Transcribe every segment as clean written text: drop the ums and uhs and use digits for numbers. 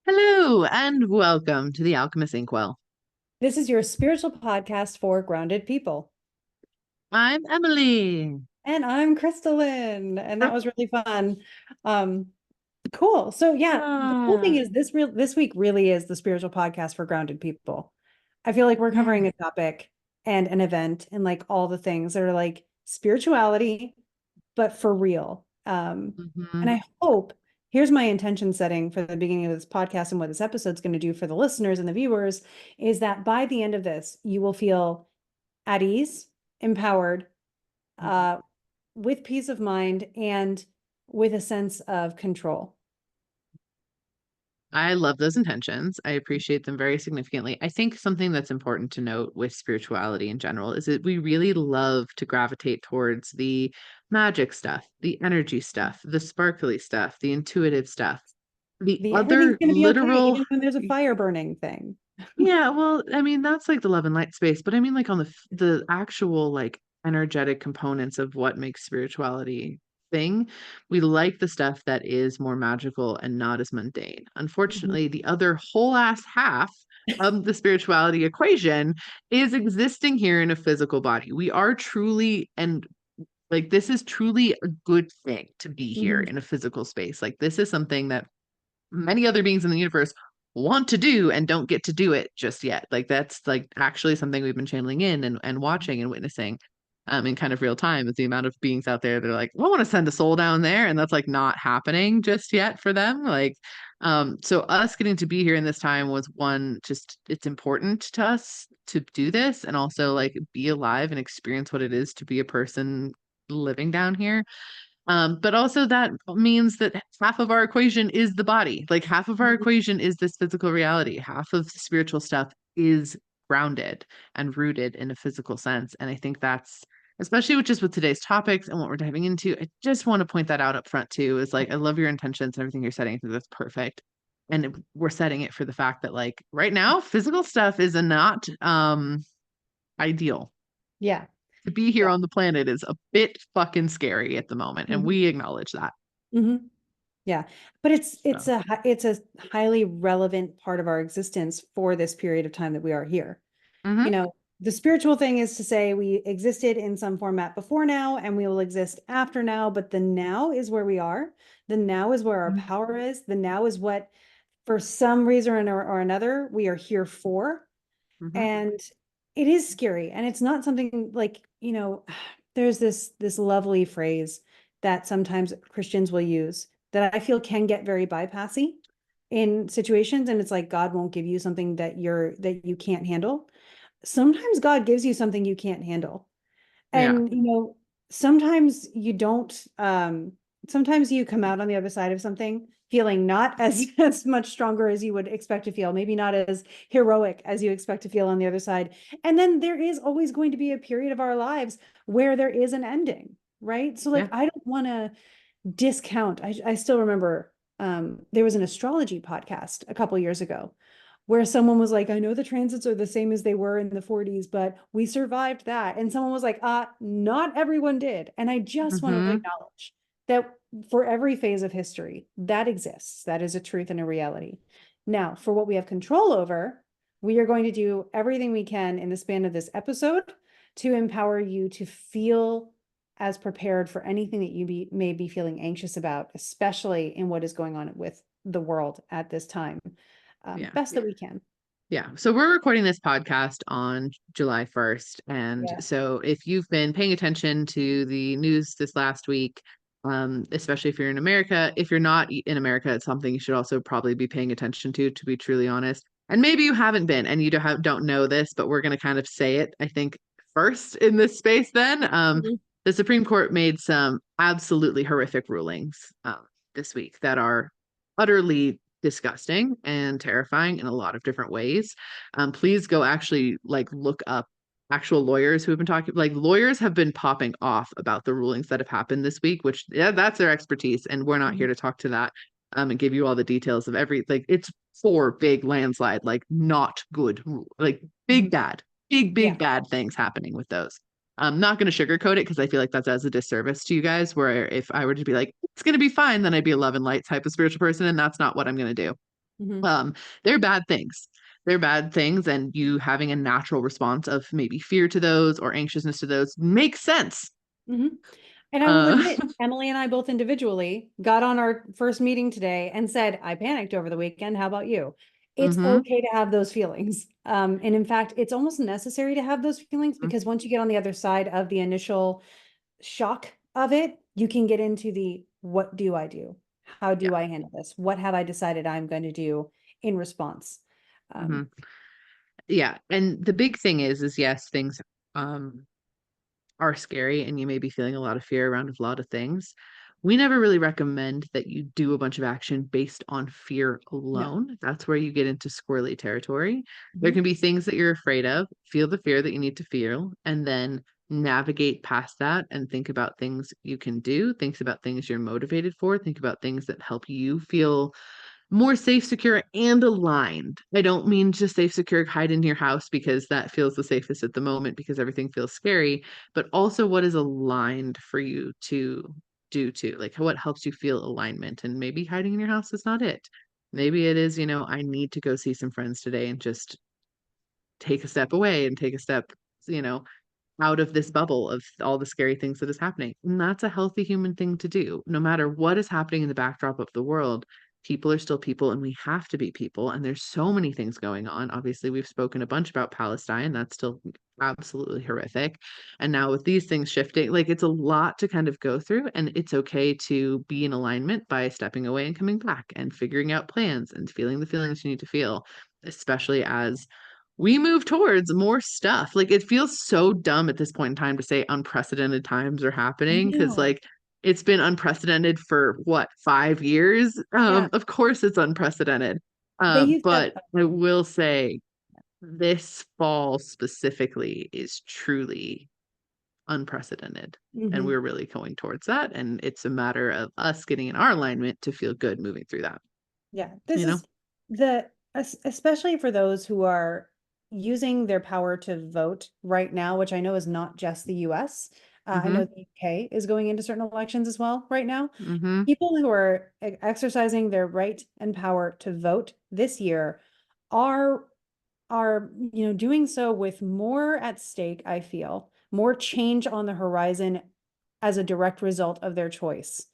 Hello and welcome to the Alchemist Inkwell. This is your spiritual podcast for grounded people. I'm Emily. And I'm KristaLyn. And that was really fun. Um, cool. So yeah, the cool thing Ah, is this week really is the spiritual podcast for grounded people. I feel like we're yeah. covering a topic and an event and like all the things that are like spirituality, but for real. And Hmm. I hope here's my intention setting for the beginning of this podcast and what this episode's going to do for the listeners and the viewers is that by the end of this, you will feel at ease, empowered, uh, with peace of mind, and with a sense of control. I love those intentions. I appreciate them very significantly. I think something that's important to note with spirituality in general is that we really love to gravitate towards the magic stuff, the energy stuff, the sparkly stuff, the intuitive stuff, the The everything's other going to be okay, literal. even when there's a fire burning thing. Yeah, well, I mean, that's like the love and light space, but I mean like on the actual like energetic components of what makes spirituality thing, we like the stuff that is more magical and not as mundane. Mhm. Unfortunately, the other whole ass half of the spirituality equation is existing here in a physical body. We are truly and like this is truly a good thing to be here Mhm. in a physical space. Like this is something that many other beings in the universe want to do and don't get to do it just yet. Like that's like actually something we've been channeling in and watching and witnessing in kind of real time is the amount of beings out there that are like, I want to send a soul down there. And that's like not happening just yet for them. Like, so us getting to be here in this time was one, just it's important to us to do this and also like be alive and experience what it is to be a person living down here. But also that means that half of our equation is the body. Like half of our Mhm. equation is this physical reality. Half of the spiritual stuff is grounded and rooted in a physical sense. And I think that's especially with today's topics and what we're diving into. I just want to point that out up front too. Is like I love your intentions and everything you're setting. I think that's perfect. And we're setting it for the fact that like right now, physical stuff is a not ideal. Yeah. To be here Yeah. on the planet is a bit fucking scary at the moment, and Mhm. we acknowledge that. Mhm. Yeah. But So, it's a highly relevant part of our existence for this period of time that we are here. You hmm. know, the spiritual thing is to say we existed in some format before now and we will exist after now, but the now is where we are. The now is where our power is. The now is what, for some reason or another, we are here for. Hmm. And it is scary. And it's not something like, there's this lovely phrase that sometimes Christians will use that I feel can get very bypassy in situations. And it's like God won't give you something that you can't handle. Sometimes God gives you something you can't handle. Yeah. And sometimes you don't sometimes you come out on the other side of something feeling not as as much stronger as you would expect to feel, maybe not as heroic as you expect to feel on the other side. And then there is always going to be a period of our lives where there is an ending, right? So like Yeah. I don't want to discount. I still remember there was an astrology podcast a couple years ago where someone was like, I know the transits are the same as they were in the 40s, but we survived that. And someone was like, not everyone did. And I just want to Hmm. acknowledge that for every phase of history, that exists. That is a truth and a reality. Now, for what we have control over, we are going to do everything we can in the span of this episode to empower you to feel as prepared for anything that may be feeling anxious about, especially in what is going on with the world at this time, Yeah. best that we can. Yeah. So we're recording this podcast on July 1st. And Yeah. so if you've been paying attention to the news this last week, especially if you're in America, if you're not in America, it's something you should also probably be paying attention to be truly honest. And maybe you haven't been and you don't know this, but we're going to kind of say it, I think, first in this space then. Mhm. The Supreme Court made some absolutely horrific rulings this week that are utterly disgusting and terrifying in a lot of different ways. Please go actually like look up actual lawyers who have been talking. Like lawyers have been popping off about the rulings that have happened this week, which yeah, that's their expertise, and we're not here Mhm. to talk to that and give you all the details of every like it's four big landslide, like not good, like big Mhm. bad, Yeah. big bad things happening with those. I'm not going to sugarcoat it because I feel like that does a disservice to you guys. Where if I were to be like, it's going to be fine, then I'd be a love and light type of spiritual person. And that's not what I'm going to do. Mhm. Um, they're bad things. They're bad things, and you having a natural response of maybe fear to those or anxiousness to those makes sense. Mhm. And I will Uh, admit, Emily and I both individually got on our first meeting today and said, I panicked over the weekend. How about you? It's mhm, okay to have those feelings. And in fact, it's almost necessary to have those feelings mhm. because once you get on the other side of the initial shock of it, you can get into the what do I do? How Yeah. do I handle this? What have I decided I'm going to do in response? Um, Mhm. Yeah. And the big thing is yes, things um are scary and you may be feeling a lot of fear around a lot of things. We never really recommend that you do a bunch of action based on fear no. alone. That's where you get into squirrely territory. There Mhm. can be things that you're afraid of, feel the fear that you need to feel, and then navigate past that and think about things you can do, think about things you're motivated for, think about things that help you feel more safe, secure, and aligned. I don't mean just safe, secure, hide in your house because that feels the safest at the moment because everything feels scary, but also what is aligned for you to do too. Like what helps you feel alignment. And maybe hiding in your house is not it. Maybe it is, I need to go see some friends today and just take a step away and take a step, you know, out of this bubble of all the scary things that is happening. And that's a healthy human thing to do. No matter what is happening in the backdrop of the world, people are still people and we have to be people. And there's so many things going on. Obviously, we've spoken a bunch about Palestine. That's still absolutely horrific. And now with these things shifting, like it's a lot to kind of go through. And it's okay to be in alignment by stepping away and coming back and figuring out plans and feeling the feelings you need to feel, especially as we move towards more stuff. Like it feels so dumb at this point in time to say unprecedented times are I happening because know. like it's been unprecedented for what, 5 years? Yeah. Of course it's unprecedented. They used that. But I will say this fall specifically is truly unprecedented. And Mhm. we're really going towards that. And it's a matter of us getting in our alignment to feel good moving through that, Yeah, this you know? is especially for those who are using their power to vote right now, which I know is not just the US. I know Mm-hmm. the UK is going into certain elections as well right now. Mm-hmm. People who are exercising their right and power to vote this year are doing so with more at stake, I feel, more change on the horizon as a direct result of their choice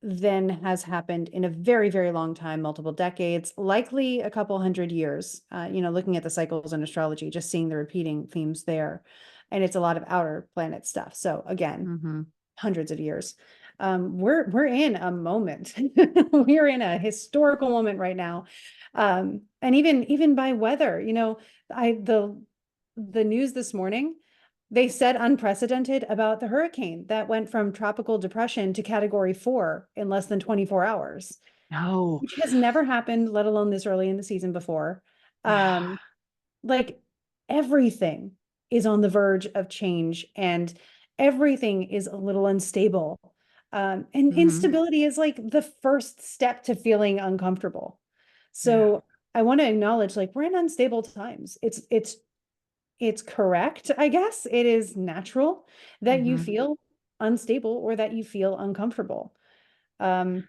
than has happened in a very, very long time, multiple decades, likely a couple hundred years. Looking at the cycles in astrology, just seeing the repeating themes there. And it's a lot of outer planet stuff. So again, Mm-hmm. hundreds of years. We're in a moment. We're in a historical moment right now. And even by weather, I the news this morning, they said unprecedented about the hurricane that went from tropical depression to category 4 in less than 24 hours, No. which has never happened, let alone this early in the season before. Yeah. Um, like everything is on the verge of change and everything is a little unstable. And Mm-hmm. instability is like the first step to feeling uncomfortable. Yeah. So I want to acknowledge like we're in unstable times. It's correct, I guess. It is natural that you Mm-hmm. feel unstable or that you feel uncomfortable. Um,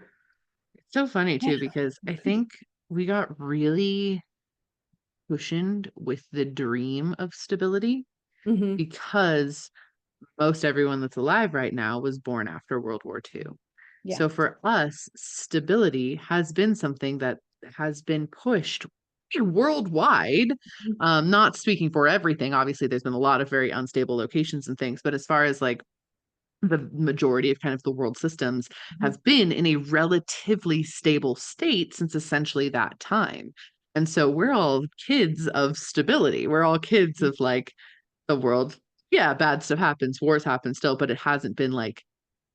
It's so funny yeah. too, because I think we got really cushioned with the dream of stability Hmm. because most everyone that's alive right now was born after World War II. Yeah. So for us, stability has been something that has been pushed worldwide. Not speaking for everything. Obviously, there's been a lot of very unstable locations and things, but as far as like the majority of kind of the world systems Mhm. have been in a relatively stable state since essentially that time. And so we're all kids of stability. We're all kids of like the world. Yeah, bad stuff happens, wars happen still, but it hasn't been like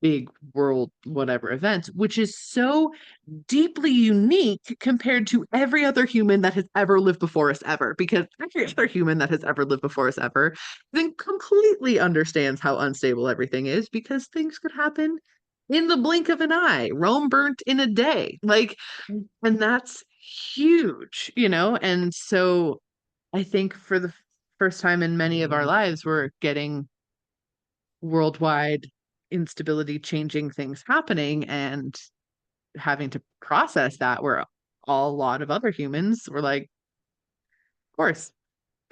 big world whatever events, which is so deeply unique compared to every other human that has ever lived before us ever. Because every other human that has ever lived before us ever then completely understands how unstable everything is because things could happen in the blink of an eye. Rome burnt in a day. Like, and that's huge. And so I think for the first time in many of our lives, we're getting worldwide instability, changing things happening, and having to process that. We're a lot of other humans were like, of course.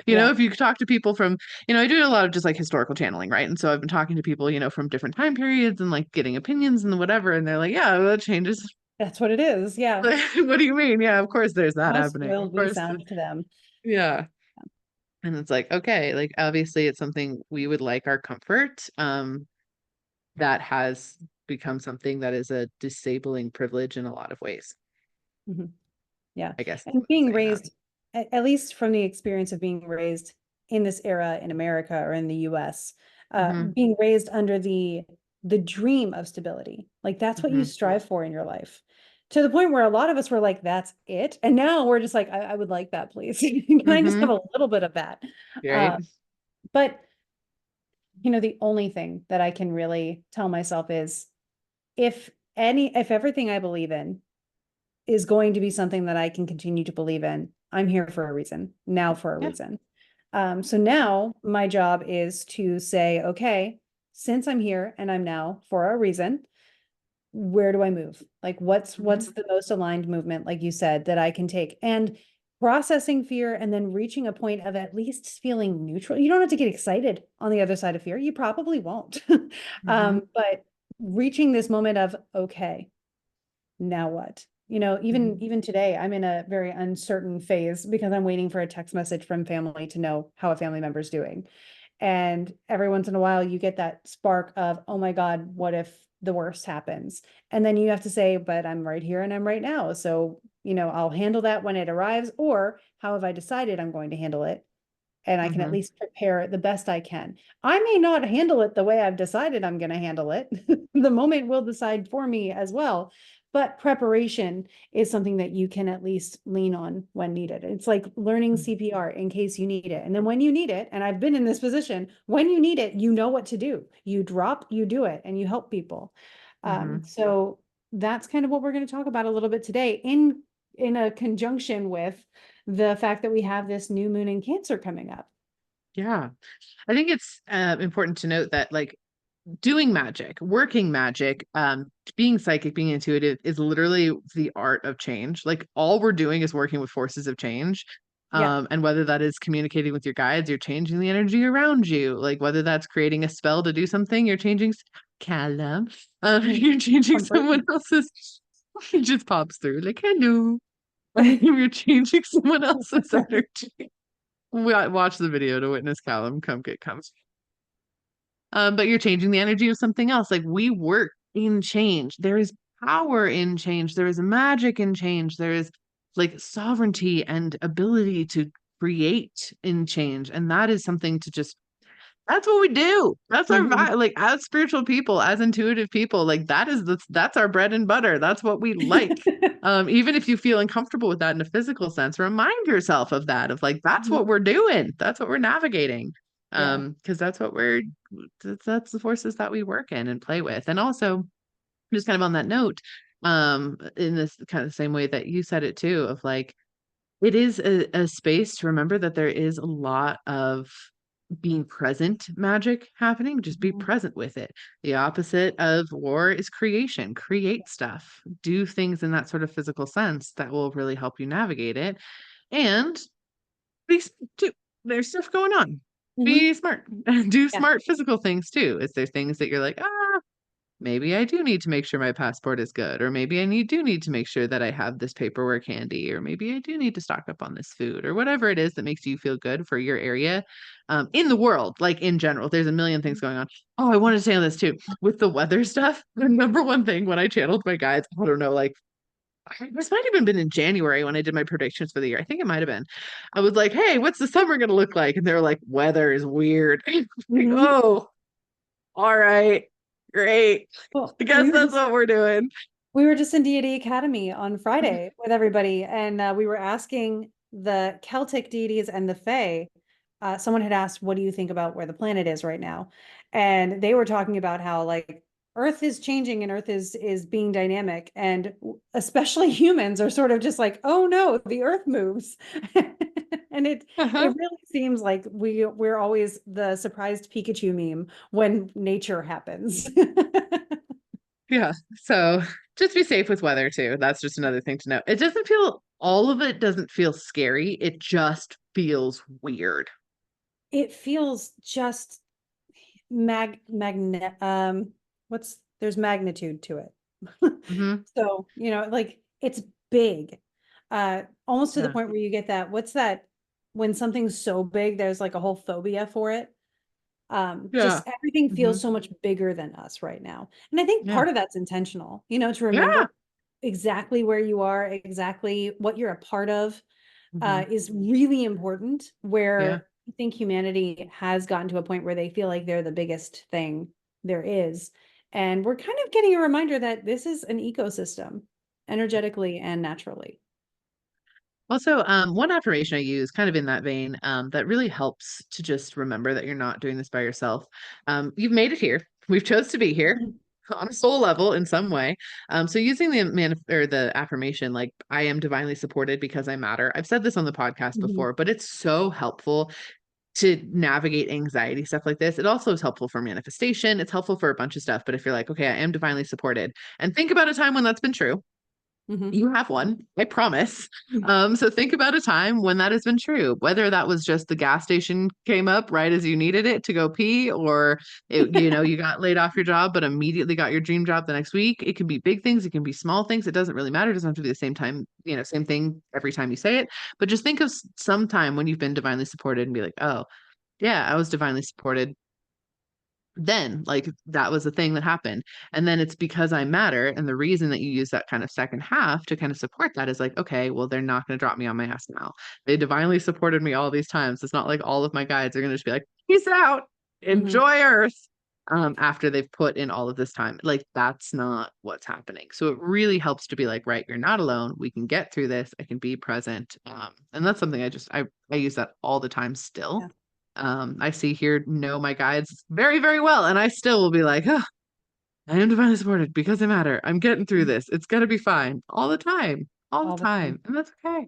Yeah, If you talk to people from, I do a lot of just like historical channeling, right? And so I've been talking to people, from different time periods and like getting opinions and whatever. And they're like, yeah, well, that changes. that's what it is. Yeah. Like, what do you mean? Yeah, of course there's that How happening. Of spoiled we course. sound to them. Yeah. And it's like, okay, like obviously it's something we would like our comfort. That has become something that is a disabling privilege in a lot of ways. Mhm. Yeah. I guess And I'm being saying that. raised, at least from the experience of being raised in this era in America or in the US, Hmm. being raised under the dream of stability. Like that's what you Hmm. strive for in your life. To the point where a lot of us were like, that's it. And now we're just like, I would like that, please. Can I just have Hmm. a little bit of that? Right. Uh, but the only thing that I can really tell myself is if everything I believe in is going to be something that I can continue to believe in, I'm here for a reason, now for a Yeah. reason. So now my job is to say, okay, since I'm here and I'm now for a reason, where do I move? Like Hmm. what's the most aligned movement, like you said, that I can take? And processing fear and then reaching a point of at least feeling neutral. You don't have to get excited on the other side of fear. You probably won't. Hmm. But reaching this moment of, okay, now what? Hmm. Even today, I'm in a very uncertain phase because I'm waiting for a text message from family to know how a family member's doing. And every once in a while, you get that spark of, oh my God, what if the worst happens? And then you have to say, but I'm right here and I'm right now. So, I'll handle that when it arrives, or how have I decided I'm going to handle it? And I can at Hmm. least prepare the best I can. I may not handle it the way I've decided I'm going to handle it. The moment will decide for me as well. But preparation is something that you can at least lean on when needed. It's like learning CPR in case you need it. And then when you need it, and I've been in this position, when you need it, you know what to do. You drop, you do it, and you help people. Hmm. So that's kind of what we're going to talk about a little bit today in a conjunction with the fact that we have this new moon in Cancer coming up. Yeah. I think it's important to note that like doing magic, working magic, being psychic, being intuitive is literally the art of change. Like all we're doing is working with forces of change. Yeah. And whether that is communicating with your guides, you're changing the energy around you. Like whether that's creating a spell to do something, you're changing Callum. Mhm. You're changing Comfort. someone else's. It just pops through like hello. You're changing someone else's energy. Watch the video to witness Callum come get comes. But you're changing the energy of something else. Like we work in change. There is power in change. There is magic in change. There is like sovereignty and ability to create in change. And that is something to just, that's what we do. That's our Mhm. vibe. Like as spiritual people, as intuitive people, like that's our bread and butter. That's what we like. Even if you feel uncomfortable with that in a physical sense, remind yourself of that, of like, that's Mhm. what we're doing. That's what we're navigating. Yeah. Because that's the forces that we work in and play with. And also, just kind of on that note, in this kind of the same way that you said it too, of like, it is a space to remember that there is a lot of being present magic happening. Just be Mhm. present with it. The opposite of war is creation. Create stuff, do things in that sort of physical sense that will really help you navigate it. And be too. There's stuff going on. Mhm. Be smart. Do Yeah. smart physical things too. Is there things that you're like, maybe I do need to make sure my passport is good, or maybe do need to make sure that I have this paperwork handy, or maybe I do need to stock up on this food, or whatever it is that makes you feel good for your area, in the world, like in general. There's a million things going on. Oh, I wanted to say on this too with the weather stuff. The number one thing when I channeled my guides, I don't know, like this might have even been in January when I did my predictions for the year. I think it might have been. I was like, "Hey, what's the summer going to look like?" And they're like, "Weather is weird." Like, Mhm. oh, all right, great. Well, I guess that's what we're doing. we were just in Deity Academy on Friday with everybody, and we were asking the Celtic deities and the Fae. Someone had asked, "What do you think about where the planet is right now?" And they were talking about how like Earth is changing and Earth is being dynamic, and especially humans are sort of just like, "Oh no, the Earth moves," and it Uh-huh. really seems like we're always the surprised Pikachu meme when nature happens. Yeah. So Just be safe with weather too. That's just another thing to know. It doesn't feel, all of it doesn't feel scary. It just feels weird. It feels just magne what's there's magnitude to it. Hmm. So, like it's big. Almost to the Yeah. point where you get that, what's that when something's so big, there's like a whole phobia for it. Yeah. Just everything Hmm. feels so much bigger than us right now. And I think Yeah. part of that's intentional, to Yeah. remember exactly where you are, exactly what you're a part of, Hmm. is really important, Yeah. where I think humanity has gotten to a point where they feel like they're the biggest thing there is. And we're kind of getting a reminder that this is an ecosystem, energetically and naturally. Also, one affirmation I use kind of in that vein, that really helps to just remember that you're not doing this by yourself. You've made it here. We've chose to be here Mhm. on a soul level in some way. So using the affirmation, like I am divinely supported because I matter. I've said this on the podcast Mhm. before, but it's so helpful to navigate anxiety, stuff like this. It also is helpful for manifestation. It's helpful for a bunch of stuff. But if you're like, okay, I am divinely supported, and think about a time when that's been true. Mhm. You have one, I promise. So think about a time when that has been true, whether that was just the gas station came up right as you needed it to go pee, or you got laid off your job, but immediately got your dream job the next week. It can be big things, it can be small things. It doesn't really matter. It doesn't have to be the same time, same thing every time you say it. But just think of some time when you've been divinely supported and be like, oh, yeah, I was divinely supported then, like that was the thing that happened. And then it's because I matter, and the reason that you use that kind of second half to kind of support that is like, okay, well, they're not going to drop me on my ass now. They divinely supported me all these times. It's not like all of my guides are going to just be like, peace out, Mhm. enjoy earth, after they've put in all of this time. Like that's not what's happening. So it really helps to be like, right, you're not alone, we can get through this, I can be present. And that's something I use that all the time still. Yeah. I see here, know my guides very, very well. And I still will be like, oh, I am divinely supported because I matter. I'm getting through this. It's going to be fine all the time, all the All the time. time. And that's okay.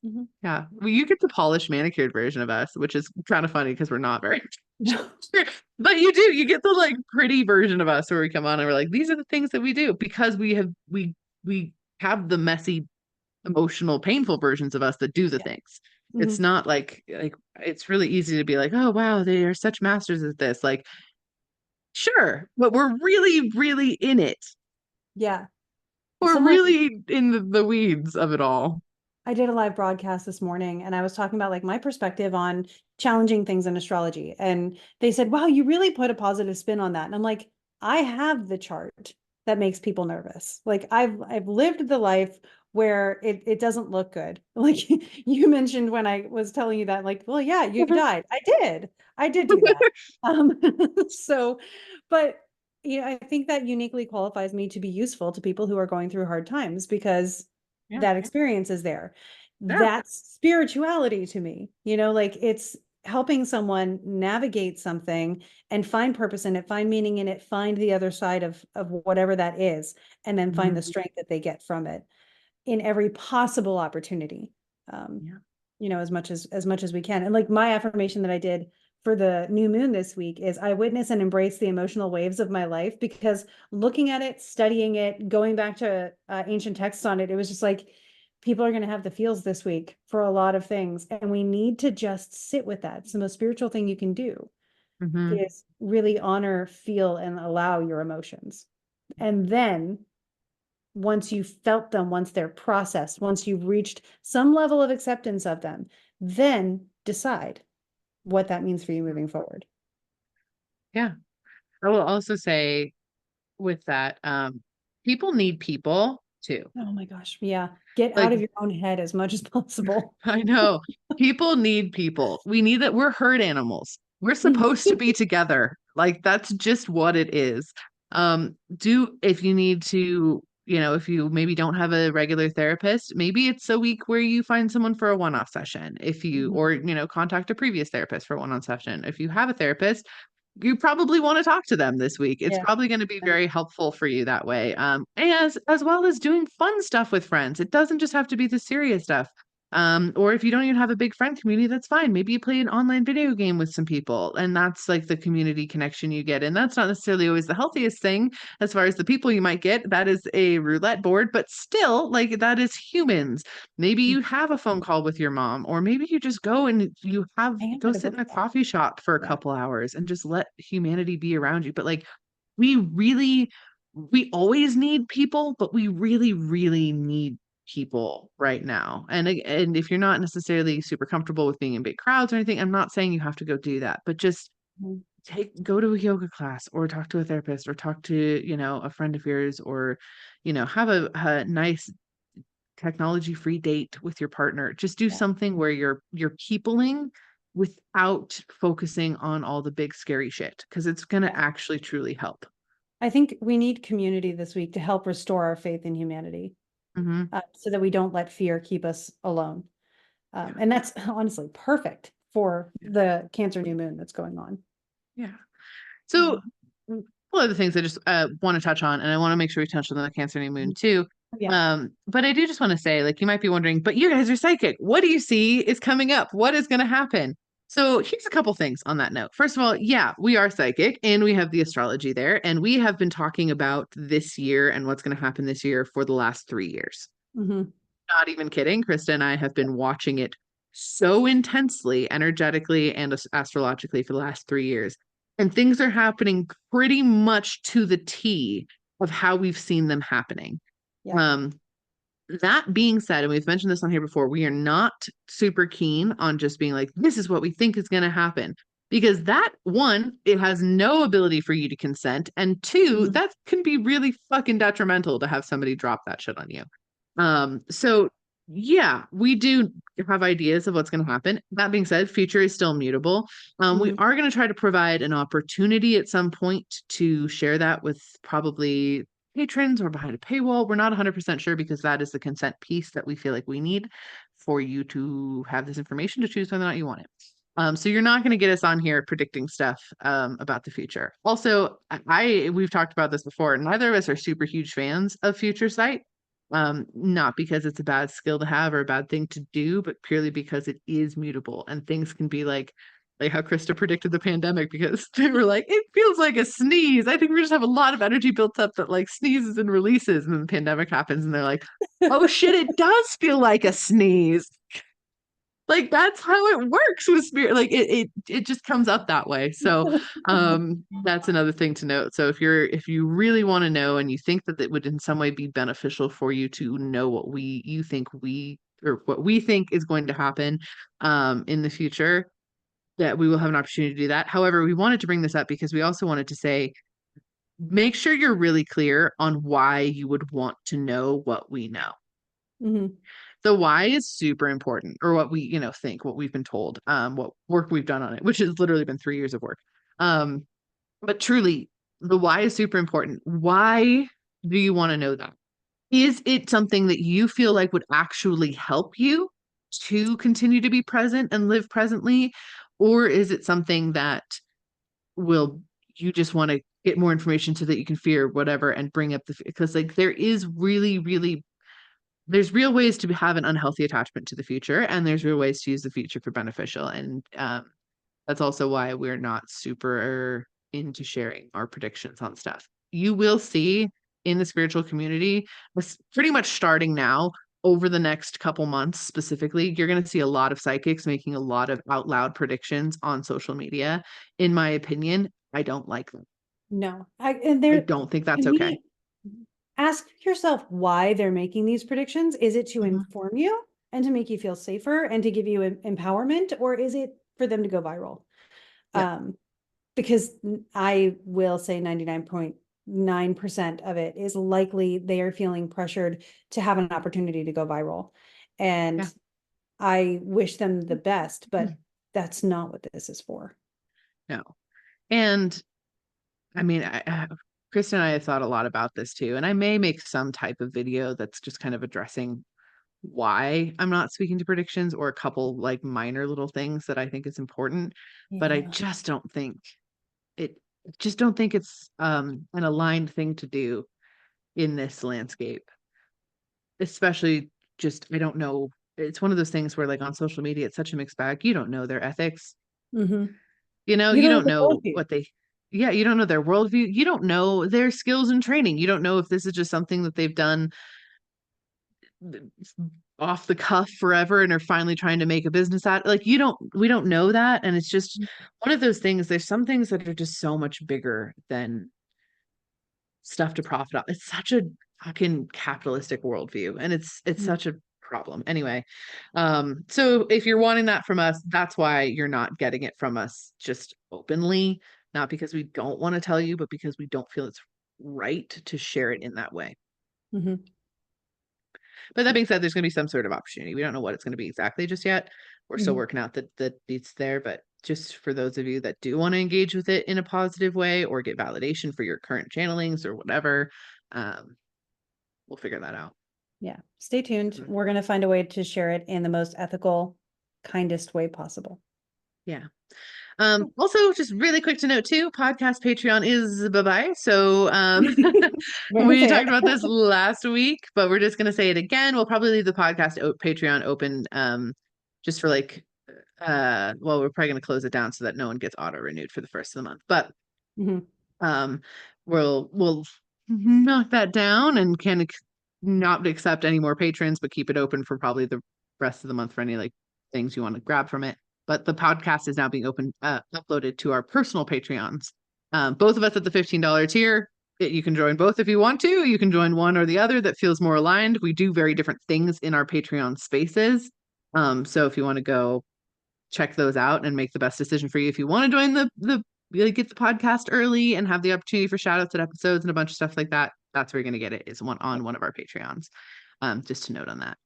Mhm. Yeah. Well, you get the polished, manicured version of us, which is kind of funny because we're not very, but you do. You get the like pretty version of us where we come on and we're like, these are the things that we do because we have the messy, emotional, painful versions of us that do the Yeah. things. It's Mhm. not like it's really easy to be like, oh wow, they are such masters at this. Like, sure, but we're really, really in it. Yeah. We're Someone really in the weeds of it all. I did a live broadcast this morning and I was talking about like my perspective on challenging things in astrology. And they said, wow, you really put a positive spin on that. And I'm like, I have the chart that makes people nervous. Like I've lived the life where it doesn't look good. Like you mentioned when I was telling you that, like, well, yeah, you've died. I did. I did do that. Um, so, but I think that uniquely qualifies me to be useful to people who are going through hard times because Yeah, that experience is there. yeah. That's spirituality to me, like it's helping someone navigate something and find purpose in it, find meaning in it, find the other side of whatever that is, and then find the Mhm. strength that they get from it in every possible opportunity. Um, Yeah. as much as we can. And like my affirmation that I did for the new moon this week is I witness and embrace the emotional waves of my life, because looking at it, studying it, going back to ancient texts on it, it was just like people are going to have the feels this week for a lot of things. And we need to just sit with that. It's the most spiritual thing you can do, Hmm. is really honor, feel, and allow your emotions. And then once you've felt them, once they're processed, once you've reached some level of acceptance of them, then decide what that means for you moving forward. Yeah. I will also say with that, people need people too. Oh my gosh. Yeah. Get out Like of your own head as much as possible. I know people need people. We need that. We're herd animals. We're Mhm. supposed to be together. Like that's just what it is. Do if you need to, if you maybe don't have a regular therapist, maybe it's a week where you find someone for a one-off session. If you, Mhm. or, contact a previous therapist for a one-on session. If you have a therapist, you probably want to talk to them this week. It's Yeah. probably going to be very helpful for you that way. As well as doing fun stuff with friends. It doesn't just have to be the serious stuff. Or if you don't even have a big friend community, that's fine. Maybe you play an online video game with some people, and that's like the community connection you get. And that's not necessarily always the healthiest thing as far as the people you might get. That is a roulette board, but still, like, that is humans. Maybe you have a phone call with your mom, or maybe you just go and you have Hang out go at a sit book in a club. coffee shop for a Yeah. couple hours and just let humanity be around you. But like, we really, we always need people, but we really, really need people right now. And if you're not necessarily super comfortable with being in big crowds or anything, I'm not saying you have to go do that, but just Mhm. go to a yoga class or talk to a therapist or talk to, a friend of yours, or, have a nice technology free date with your partner. Just do Yeah. something where you're peopling without focusing on all the big scary shit, because it's going to Yeah. actually truly help. I think we need community this week to help restore our faith in humanity, Hmm. so that we don't let fear keep us alone. Yeah. And that's honestly perfect for Yeah. the Cancer new moon that's going on. Yeah. Yeah. So, one of the things I just want to touch on, and I want to make sure we touch on the Cancer new moon Mhm. too. Yeah. But I do just want to say, like, you might be wondering, but you guys are psychic. What do you see is coming up? What is going to happen? So here's a couple things on that note. First of all, yeah, we are psychic and we have the astrology there, and we have been talking about this year and what's going to happen this year for the last 3 years. Hmm. Not even kidding. Krista and I have been watching it so intensely, energetically and astrologically for the last 3 years. And things are happening pretty much to the T of how we've seen them happening. Yeah. Um, that being said, and we've mentioned this on here before, we are not super keen on just being like, this is what we think is going to happen. Because that, one, it has no ability for you to consent. And two, Mhm. that can be really fucking detrimental to have somebody drop that shit on you. So yeah, we do have ideas of what's going to happen. That being said, future is still mutable. We Mhm. are going to try to provide an opportunity at some point to share that with probably patrons or behind a paywall. We're not 100% sure, because that is the consent piece that we feel like we need for you to have this information to choose whether or not you want it. So you're not going to get us on here predicting stuff about the future. Also, we've talked about this before. Neither of us are super huge fans of future sight. Not because it's a bad skill to have or a bad thing to do, but purely because it is mutable and things can be like how Krista predicted the pandemic, because they were like, it feels like a sneeze. I think we just have a lot of energy built up that like sneezes and releases, and then the pandemic happens, and they're like, oh shit, it does feel like a sneeze. Like, that's how it works with spirit. Like, it just comes up that way. So that's another thing to note. So if you really want to know and you think that it would in some way be beneficial for you to know what you think or what we think is going to happen in the future, that we will have an opportunity to do that. However, we wanted to bring this up because we also wanted to say, make sure you're really clear on why you would want to know what we know. Mhm. The why is super important, or what we, think, what we've been told, what work we've done on it, which has literally been 3 years of work. But truly, the why is super important. Why do you want to know that? Is it something that you feel like would actually help you to continue to be present and live presently? Or is it something that will, you just want to get more information so that you can fear whatever and bring up because like there is really, really, there's real ways to have an unhealthy attachment to the future, and there's real ways to use the future for beneficial. And that's also why we're not super into sharing our predictions on stuff. You will see in the spiritual community, pretty much starting now, over the next couple months specifically, you're going to see a lot of psychics making a lot of out loud predictions on social media. In my opinion, I don't like them. No, and I there, don't think that's to okay. me, ask yourself why they're making these predictions. Is it to Mhm. inform you and to make you feel safer and to give you empowerment, or is it for them to go viral? Yeah. Um, because I will say 99.9% of it is likely they are feeling pressured to have an opportunity to go viral. And Yeah. I wish them the best, but that's not what this is for. No. And I mean, Kristen and I have thought a lot about this too, and I may make some type of video that's just kind of addressing why I'm not speaking to predictions, or a couple like minor little things that I think is important, but I Yeah. it just don't think it's an aligned thing to do in this landscape. Especially, just I don't know it's one of those things where like on social media, it's such a mixed bag. You don't know their ethics. Hmm. You know, You you don't know don't the know worldview. what they, yeah, you don't know their worldview. You don't know their skills and training. You don't know if this is just something that they've done off the cuff forever and are finally trying to make a business out. Like we don't know that. And it's just one of those things. There's some things that are just so much bigger than stuff to profit off. It's such a fucking capitalistic worldview, and it's Mhm. such a problem. Anyway, so if you're wanting that from us, that's why you're not getting it from us just openly, not because we don't want to tell you, but because we don't feel it's right to share it in that way. Mhm. But that being said, there's going to be some sort of opportunity. We don't know what it's going to be exactly just yet. We're still Mhm. working out the beats there, but just for those of you that do want to engage with it in a positive way or get validation for your current channelings or whatever, um, we'll figure that out. Yeah. Stay tuned. Mhm. We're going to find a way to share it in the most ethical, kindest way possible. Yeah. Also, just really quick to note too, podcast Patreon is bye-bye. So Very we fair. talked about this last week, but we're just gonna say it again. We'll probably leave the podcast Patreon open just for like well, we're probably gonna close it down so that no one gets auto renewed for the first of the month. But Mhm. um we'll knock that down and can not accept any more patrons, but keep it open for probably the rest of the month for any like things you want to grab from it. But the podcast is now being uploaded to our personal Patreons. Both of us at the $15 tier. You can join both if you want to. You can join one or the other that feels more aligned. We do very different things in our Patreon spaces. So if you want to go check those out and make the best decision for you. If you want to join the like get the podcast early and have the opportunity for shout outs at episodes and a bunch of stuff like that, that's where you're going to get it is one of our Patreons. Just to note on that.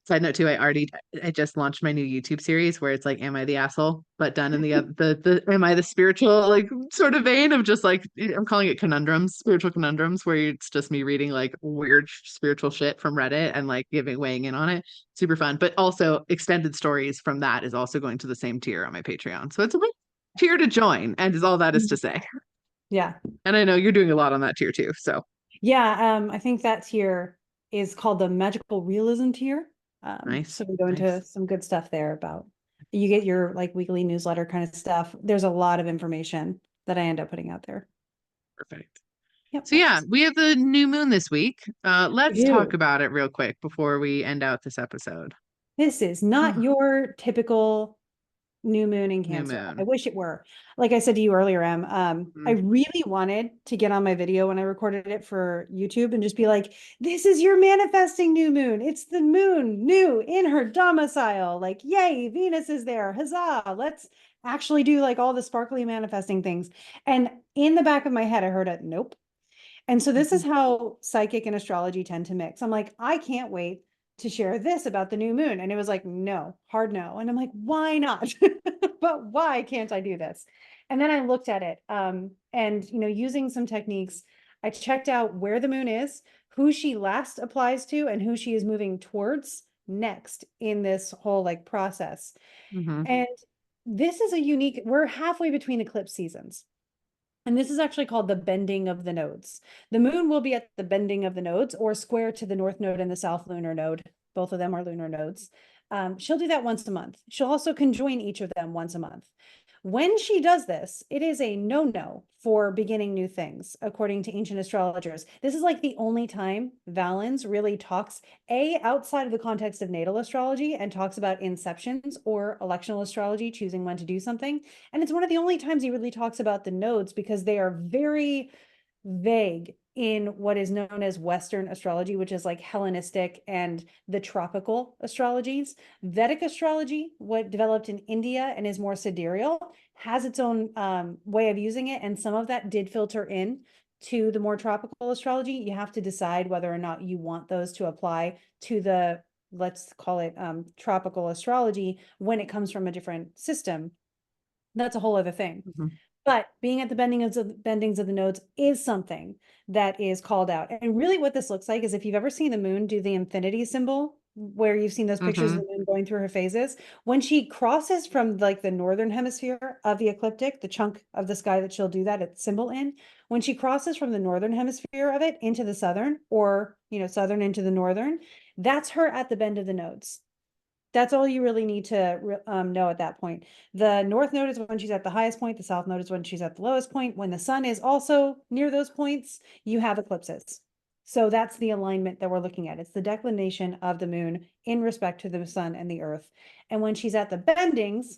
Side note too, I just launched my new YouTube series where it's like, am I the asshole? But done in the am I the spiritual like sort of vein of just like I'm calling it conundrums, spiritual conundrums, where it's just me reading like weird spiritual shit from Reddit and like weighing in on it. Super fun. But also extended stories from that is also going to the same tier on my Patreon. So it's a tier to join, and is all that is to say. Yeah. And I know you're doing a lot on that tier too. So Yeah. I think that tier is called the magical realism tier. nice. So we go into Nice. some good stuff there about you get your like weekly newsletter kind of stuff. There's a lot of information that I end up putting out there. Perfect. Yep. So yeah, we have the new moon this week. We Let's talk do. about it real quick before we end out this episode. This is not your typical new moon in New Cancer. I moon. wish it were. Like I said to you earlier, Em, I Mm. really wanted to get on my video when I recorded it for YouTube and just be like, this is your manifesting new moon. It's the moon new in her domicile. Like, yay, Venus is there. Huzzah. Let's actually do like all the sparkly manifesting things. And in the back of my head, I heard a nope. And so this is how psychic and astrology tend to mix. I'm like, I can't wait to share this about the new moon. And it was like, no, hard no. And I'm like, why not? But why can't I do this? And then I looked at it and, using some techniques, I checked out where the moon is, who she last applies to, and who she is moving towards next in this whole like process. Mm-hmm. And this is we're halfway between eclipse seasons. And this is actually called the bending of the nodes. The moon will be at the bending of the nodes or square to the north node and the south lunar node. Both of them are lunar nodes. She'll do that once a month. She'll also conjoin each of them once a month. When she does this, it is a no-no for beginning new things, according to ancient astrologers. This is like the only time Valens really talks, outside of the context of natal astrology and talks about inceptions or electional astrology, choosing when to do something. And it's one of the only times he really talks about the nodes because they are very vague in what is known as Western astrology, which is like Hellenistic and the tropical astrologies. Vedic astrology, what developed in India and is more sidereal, has its own way of using it. And some of that did filter in to the more tropical astrology. You have to decide whether or not you want those to apply to the, let's call it tropical astrology when it comes from a different system. That's a whole other thing. Mm-hmm. But being at the bendings of the nodes is something that is called out. And really what this looks like is if you've ever seen the moon do the infinity symbol, where you've seen those pictures of Mm-hmm. the moon going through her phases, when she crosses from like the northern hemisphere of the ecliptic, the chunk of the sky that she'll do that symbol in, when she crosses from the northern hemisphere of it into the southern, or southern into the northern, that's her at the bend of the nodes. That's all you really need to know at that point. The north node is when she's at the highest point. The south node is when she's at the lowest point. When the sun is also near those points, you have eclipses. So that's the alignment that we're looking at. It's the declination of the moon in respect to the sun and the earth. And when she's at the bendings,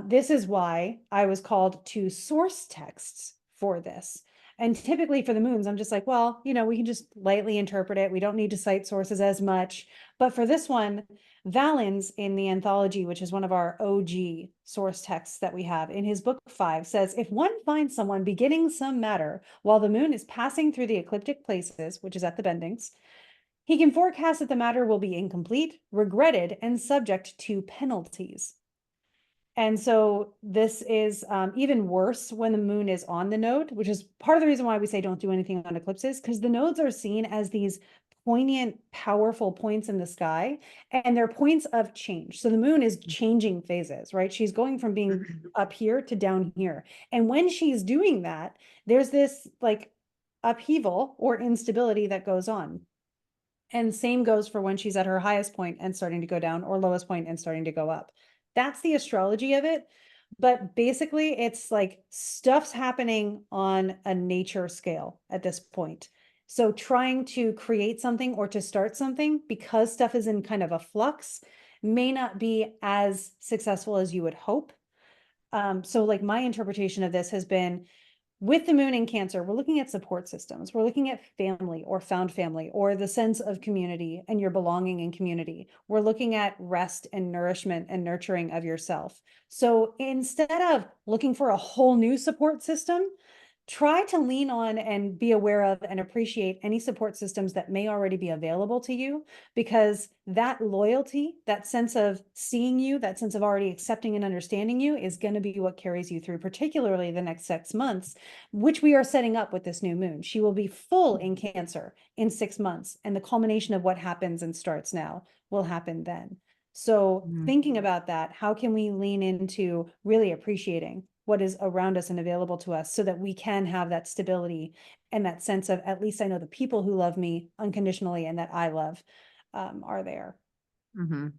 this is why I was called to source texts for this. And typically for the moons, I'm just like, well, we can just lightly interpret it. We don't need to cite sources as much. But for this one, Valens in the anthology, which is one of our OG source texts that we have in his book 5, says if one finds someone beginning some matter while the moon is passing through the ecliptic places, which is at the bendings, he can forecast that the matter will be incomplete, regretted, and subject to penalties. And so this is even worse when the moon is on the node, which is part of the reason why we say don't do anything on eclipses, because the nodes are seen as these poignant, powerful points in the sky, and they're points of change. So the moon is changing phases, right? She's going from being up here to down here. And when she's doing that, there's this like upheaval or instability that goes on. And same goes for when she's at her highest point and starting to go down, or lowest point and starting to go up. That's the astrology of it. But basically, it's like stuff's happening on a nature scale at this point. So trying to create something or to start something because stuff is in kind of a flux may not be as successful as you would hope. So like my interpretation of this has been with the moon in Cancer, we're looking at support systems. We're looking at family or found family or the sense of community and your belonging in community. We're looking at rest and nourishment and nurturing of yourself. So instead of looking for a whole new support system, try to lean on and be aware of and appreciate any support systems that may already be available to you, because that loyalty, that sense of seeing you, that sense of already accepting and understanding you is going to be what carries you through, particularly the next 6 months, which we are setting up with this new moon. She will be full in Cancer in 6 months, and the culmination of what happens and starts now will happen then. So thinking about that, how can we lean into really appreciating what is around us and available to us so that we can have that stability and that sense of, at least I know the people who love me unconditionally and that I love are there. Mm-hmm.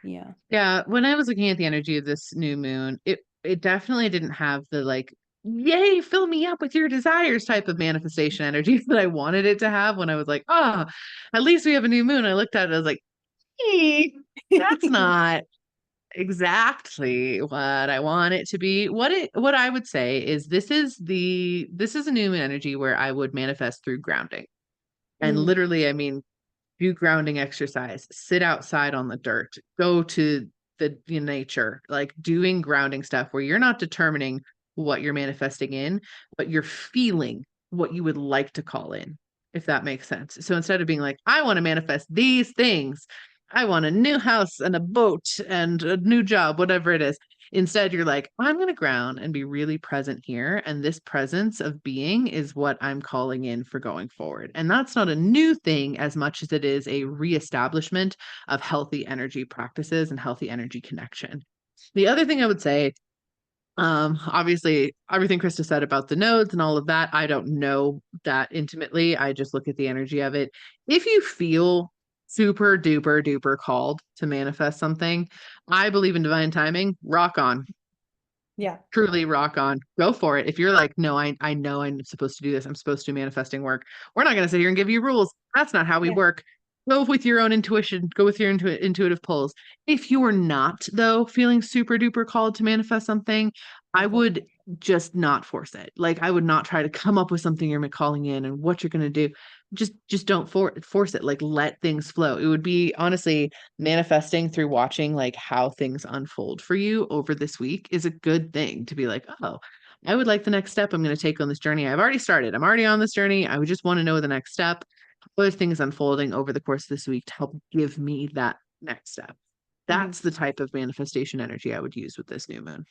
Yeah. Yeah, when I was looking at the energy of this new moon, it definitely didn't have the like, yay, fill me up with your desires type of manifestation energy that I wanted it to have when I was like, oh, at least we have a new moon. I looked at it, I was like, that's not exactly what I want it to be. What I would say is this is a new moon energy where I would manifest through grounding. And literally, I mean, do grounding exercise, sit outside on the dirt, go to the nature, like doing grounding stuff where you're not determining what you're manifesting in, but you're feeling what you would like to call in, if that makes sense. So instead of being like, I want to manifest these things, I want a new house and a boat and a new job, whatever it is. Instead, you're like, I'm going to ground and be really present here. And this presence of being is what I'm calling in for going forward. And that's not a new thing as much as it is a reestablishment of healthy energy practices and healthy energy connection. The other thing I would say, obviously, everything Krista said about the nodes and all of that, I don't know that intimately. I just look at the energy of it. If you feel super duper duper called to manifest something, I believe in divine timing, rock on. Yeah. Truly rock on. Go for it. If you're like, no, I know I'm supposed to do this. I'm supposed to do manifesting work. We're not going to sit here and give you rules. That's not how we Yeah. work. Go with your own intuition. Go with your intuitive pulls. If you are not, though, feeling super duper called to manifest something, I would just not force it. Like I would not try to come up with something you're calling in and what you're going to do. Just don't force it. Like let things flow. It would be honestly manifesting through watching like how things unfold for you over this week is a good thing to be like, oh, I would like the next step I'm going to take on this journey. I've already started. I'm already on this journey. I would just want to know the next step. What are things unfolding over the course of this week to help give me that next step? That's the type of manifestation energy I would use with this new moon.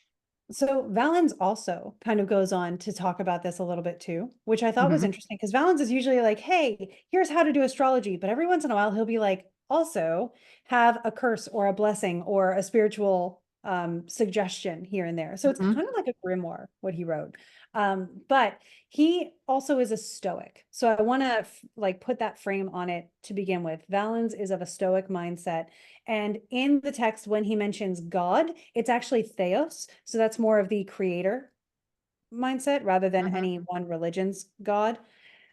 So Valens also kind of goes on to talk about this a little bit too, which I thought was Mm-hmm. interesting because Valens is usually like, hey, here's how to do astrology. But every once in a while, he'll be like, also have a curse or a blessing or a spiritual suggestion here and there. So it's Mm-hmm. kind of like a grimoire, what he wrote. But he also is a Stoic. So I want to like put that frame on it to begin with. Valens is of a Stoic mindset. And in the text, when he mentions God, it's actually theos. So that's more of the creator mindset rather than Mm-hmm. any one religion's God.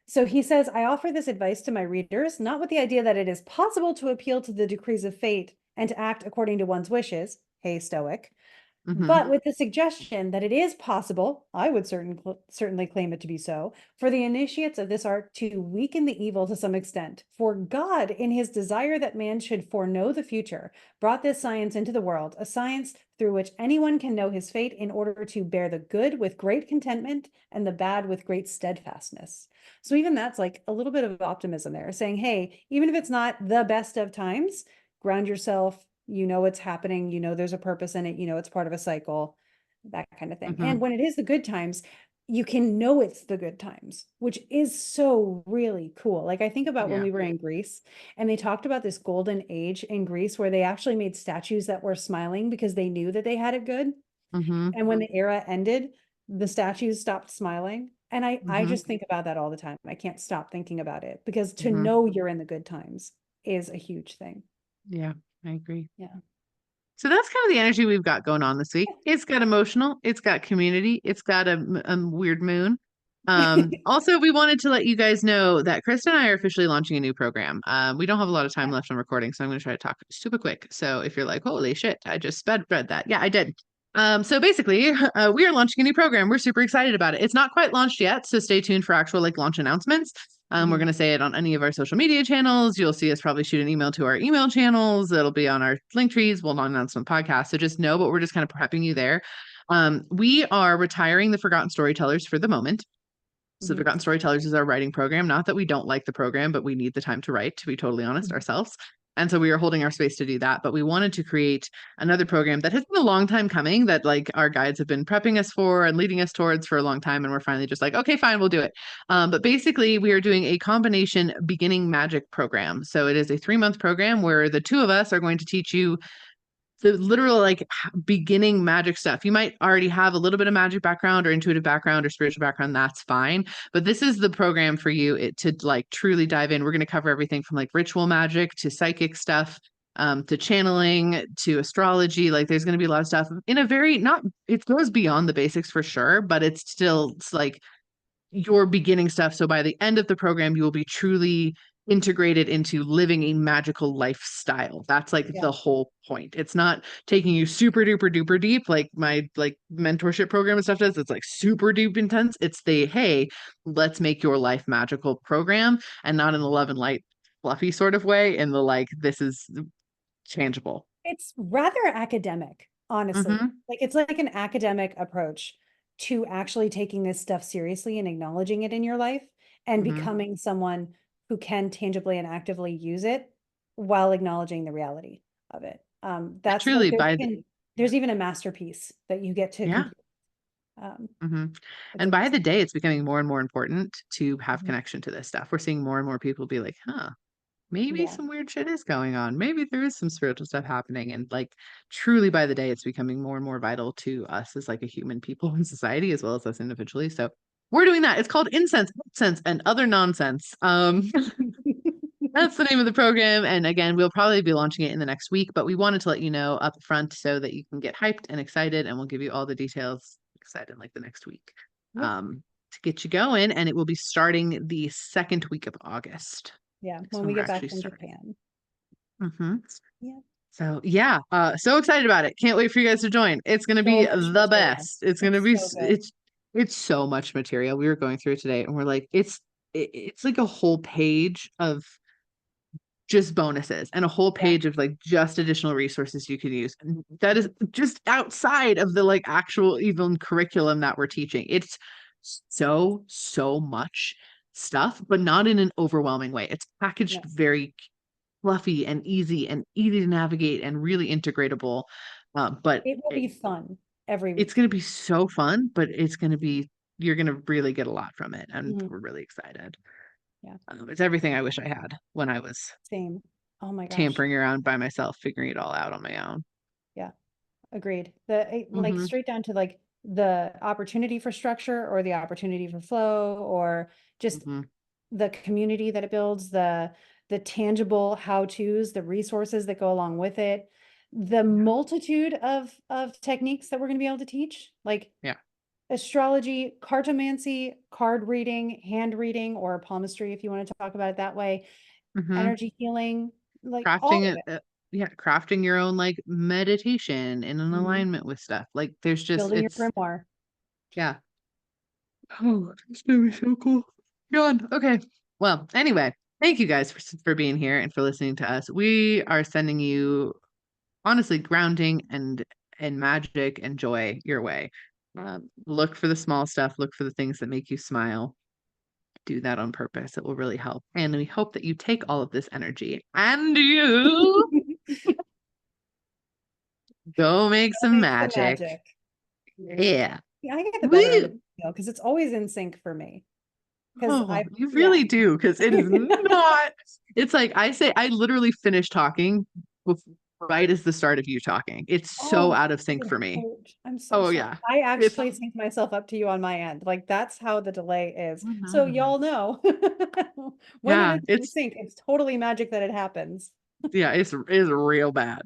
So he says, I offer this advice to my readers, not with the idea that it is possible to appeal to the decrees of fate and to act according to one's wishes. Hey, Stoic. Mm-hmm. But with the suggestion that it is possible, I would certainly claim it to be so, for the initiates of this art to weaken the evil to some extent. For God, in his desire that man should foreknow the future, brought this science into the world, a science through which anyone can know his fate in order to bear the good with great contentment and the bad with great steadfastness. So even that's like a little bit of optimism there, saying, hey, even if it's not the best of times, ground yourself, you know what's happening, you know there's a purpose in it, you know it's part of a cycle, that kind of thing. Mm-hmm. And when it is the good times, you can know it's the good times, which is so really cool. Like I think about when Yeah. we were in Greece and they talked about this golden age in Greece where they actually made statues that were smiling because they knew that they had it good. Mm-hmm. And when the era ended, the statues stopped smiling. And I Mm-hmm. just think about that all the time. I can't stop thinking about it because to Mm-hmm. know you're in the good times is a huge thing. Yeah, I agree. Yeah. So that's kind of the energy we've got going on this week. It's got emotional, it's got community, it's got a weird moon. Also, we wanted to let you guys know that Krista and I are officially launching a new program. We don't have a lot of time Yeah. left on recording, so I'm going to try to talk super quick. So if you're like, holy shit, I just sped read that. Yeah, I did. So basically, we are launching a new program. We're super excited about it. It's not quite launched yet, so stay tuned for actual like launch announcements. We're Mhm. going to say it on any of our social media channels. You'll see us probably shoot an email to our email channels. It'll be on our link trees. We'll not announce on the podcast. So just know, but we're just kind of prepping you there. We are retiring the Forgotten Storytellers for the moment. So Mhm. Forgotten Storytellers is our writing program. Not that we don't like the program, but we need the time to write, to be totally honest, Mhm. ourselves. And so we are holding our space to do that. But we wanted to create another program that has been a long time coming, that like our guides have been prepping us for and leading us towards for a long time. And we're finally just like, okay, fine, we'll do it. But basically, we are doing a combination beginning magic program. So it is a 3-month program where the two of us are going to teach you the literal like beginning magic stuff. You might already have a little bit of magic background or intuitive background or spiritual background. That's fine. But this is the program for you to like truly dive in. We're going to cover everything from like ritual magic to psychic stuff, to channeling to astrology. Like there's going to be a lot of stuff in a very not, it goes beyond the basics for sure, but it's like your beginning stuff. So by the end of the program, you will be truly integrated into living a magical lifestyle. That's like Yeah. the whole point. It's not taking you super duper duper deep like my like mentorship program and stuff does. It's like super deep intense. It's the hey, let's make your life magical program, and not in the love and light fluffy sort of way, in the like this is tangible. It's rather academic, honestly. Mm-hmm. Like it's like an academic approach to actually taking this stuff seriously and acknowledging it in your life and Mm-hmm. becoming someone who can tangibly and actively use it while acknowledging the reality of it. That's like Truly by the yeah. there's even a masterpiece that you get to Yeah. complete. Um, Mm-hmm. it's And by the amazing. day, it's becoming more and more important to have Mhm. connection to this stuff. We're seeing more and more people be like, huh, maybe Yeah. some weird shit is going on. Maybe there is some spiritual stuff happening. And like truly by the day, it's becoming more and more vital to us as like a human people in society, as well as us individually. So we're doing that. It's called Incense, Sense, and Other Nonsense. That's the name of the program. And again, we'll probably be launching it in the next week, but we wanted to let you know up front so that you can get hyped and excited, and we'll give you all the details excited like the next week Yep. to get you going. And it will be starting the second week of August. Yeah. That's When when we we're get back actually from starting. Japan. Hmm. Yeah. So yeah, so excited about it. Can't wait for you guys to join. It's gonna So be much the material. best. It's gonna It's be so good. it's so much material. We were going through it today, and we're like, it's like a whole page of just bonuses and a whole Yeah. page of like just additional resources you could use. And that is just outside of the like actual even curriculum that we're teaching. It's so much stuff, but not in an overwhelming way. It's packaged No. very fluffy and easy to navigate and really integratable. But It will be fun every it's week. going to be so fun, but it's going to be, you're going to really get a lot from it. And Mhm. we're really excited. Yeah. It's everything I wish I had when I was Same. Oh my gosh. tampering around by myself, figuring it all out on my own. Yeah. Agreed. Like Hmm. straight down to like the opportunity for structure or the opportunity for flow, or just Mhm. the community that it builds, the tangible how-tos, the resources that go along with it, the Yeah. multitude of techniques that we're going to be able to teach, like Yeah. astrology, cartomancy, card reading, hand reading, or palmistry, if you want to talk about it that way, Mhm. energy healing, like all Crafting of it, it. yeah, crafting your own like meditation in an Mhm. alignment with stuff. Like there's just Building your it's grimoire. yeah. Oh, it's gonna be so cool. God. Okay. Well, anyway, thank you guys for being here and for listening to us. We are sending you honestly grounding and magic and joy your way. Look for the small stuff. Look for the things that make you smile. Do that on purpose. It will really help. And we hope that you take all of this energy and you go make That some makes the magic. magic. Yeah. Yeah, I get the better end of Woo! the deal because it's always in sync for me. Because Oh, I, you yeah. really do, because it is not. It's like I say, I literally finish talking right as the start of you talking. It's so Oh, out of does sync it for me. hurt? I'm so Oh sorry. yeah. I It's actually sync myself up to you on my end. Like that's how the delay is. oh, So nice. y'all know when it Yeah, is in it's sync, it's totally magic that it happens. yeah, it's real bad.